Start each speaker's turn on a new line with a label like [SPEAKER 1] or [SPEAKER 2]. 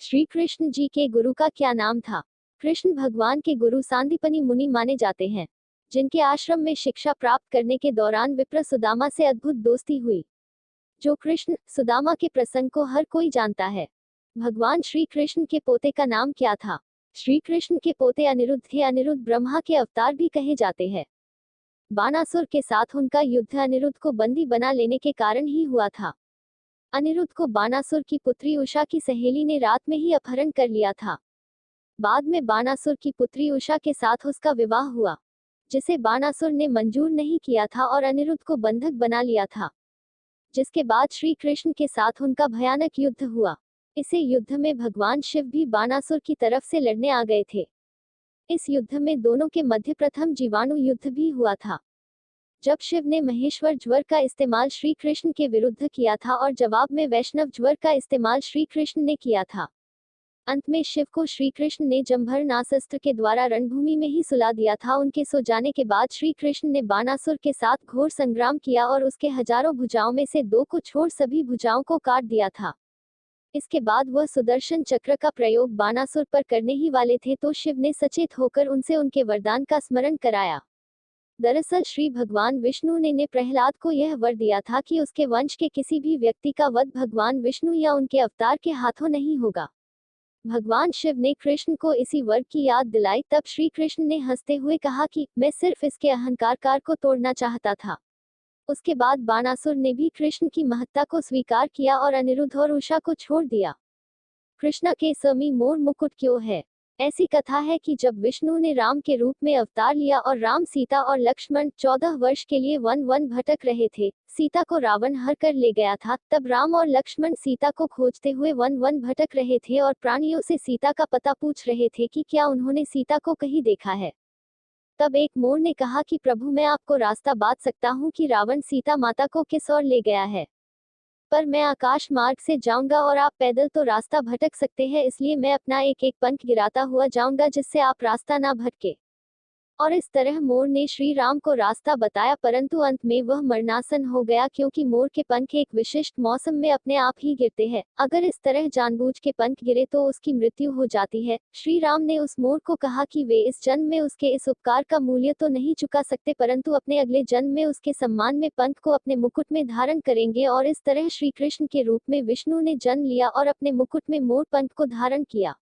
[SPEAKER 1] श्री कृष्ण जी के गुरु का क्या नाम था? कृष्ण भगवान के गुरु सांदीपनि मुनि माने जाते हैं, जिनके आश्रम में शिक्षा प्राप्त करने के दौरान विप्र सुदामा से अद्भुत दोस्ती हुई। जो कृष्ण सुदामा के प्रसंग को हर कोई जानता है। भगवान श्री कृष्ण के पोते का नाम क्या था? श्री कृष्ण के पोते अनिरुद्ध थे। अनिरुद्ध ब्रह्मा के अवतार भी कहे जाते हैं। बानासुर के साथ उनका युद्ध अनिरुद्ध को बंदी बना लेने के कारण ही हुआ था। अनिरुद्ध को बानासुर की पुत्री उषा की सहेली ने रात में ही अपहरण कर लिया था। बाद में बानासुर की पुत्री उषा के साथ उसका विवाह हुआ, जिसे बानासुर ने मंजूर नहीं किया था और अनिरुद्ध को बंधक बना लिया था। जिसके बाद श्री कृष्ण के साथ उनका भयानक युद्ध हुआ। इसे युद्ध में भगवान शिव भी बानासुर की तरफ से लड़ने आ गए थे। इस युद्ध में दोनों के मध्य प्रथम जीवाणु युद्ध भी हुआ था, जब शिव ने महेश्वर ज्वर का इस्तेमाल श्री कृष्ण के विरुद्ध किया था और जवाब में वैष्णव ज्वर का इस्तेमाल श्री कृष्ण ने किया था। अंत में शिव को श्री कृष्ण ने जम्भरनासस्त्र के द्वारा रणभूमि में ही सुला दिया था। उनके सो जाने के बाद श्री कृष्ण ने बानासुर के साथ घोर संग्राम किया और उसके हजारों भुजाओं में से 2 को छोड़ सभी भुजाओं को काट दिया था। इसके बाद वह सुदर्शन चक्र का प्रयोग बानासुर पर करने ही वाले थे, तो शिव ने सचेत होकर उनसे उनके वरदान का स्मरण कराया। दरअसल श्री भगवान विष्णु ने प्रहलाद को यह वर दिया था कि उसके वंश के किसी भी व्यक्ति का वध भगवान विष्णु या उनके अवतार के हाथों नहीं होगा। भगवान शिव ने कृष्ण को इसी वर की याद दिलाई। तब श्री कृष्ण ने हंसते हुए कहा कि मैं सिर्फ इसके अहंकार को तोड़ना चाहता था। उसके बाद बानासुर ने भी कृष्ण की महत्ता को स्वीकार किया और अनिरुद्ध और उषा को छोड़ दिया। कृष्ण के समी मोर मुकुट क्यों है? ऐसी कथा है कि जब विष्णु ने राम के रूप में अवतार लिया और राम, सीता और लक्ष्मण 14 वर्ष के लिए वन भटक रहे थे, सीता को रावण हर कर ले गया था, तब राम और लक्ष्मण सीता को खोजते हुए वन भटक रहे थे और प्राणियों से सीता का पता पूछ रहे थे कि क्या उन्होंने सीता को कहीं देखा है। तब एक मोर ने कहा कि प्रभु, मैं आपको रास्ता बता सकता हूँ कि रावण सीता माता को किस ओर ले गया है, पर मैं आकाश मार्ग से जाऊंगा और आप पैदल तो रास्ता भटक सकते हैं, इसलिए मैं अपना एक पंख गिराता हुआ जाऊंगा जिससे आप रास्ता ना भटके। और इस तरह मोर ने श्री राम को रास्ता बताया, परंतु अंत में वह मरणासन हो गया, क्योंकि मोर के पंख एक विशिष्ट मौसम में अपने आप ही गिरते हैं। अगर इस तरह जानबूझ के पंख गिरे तो उसकी मृत्यु हो जाती है। श्री राम ने उस मोर को कहा कि वे इस जन्म में उसके इस उपकार का मूल्य तो नहीं चुका सकते, परंतु अपने अगले जन्म में उसके सम्मान में पंख को अपने मुकुट में धारण करेंगे। और इस तरह श्री कृष्ण के रूप में विष्णु ने जन्म लिया और अपने मुकुट में मोर पंख को धारण किया।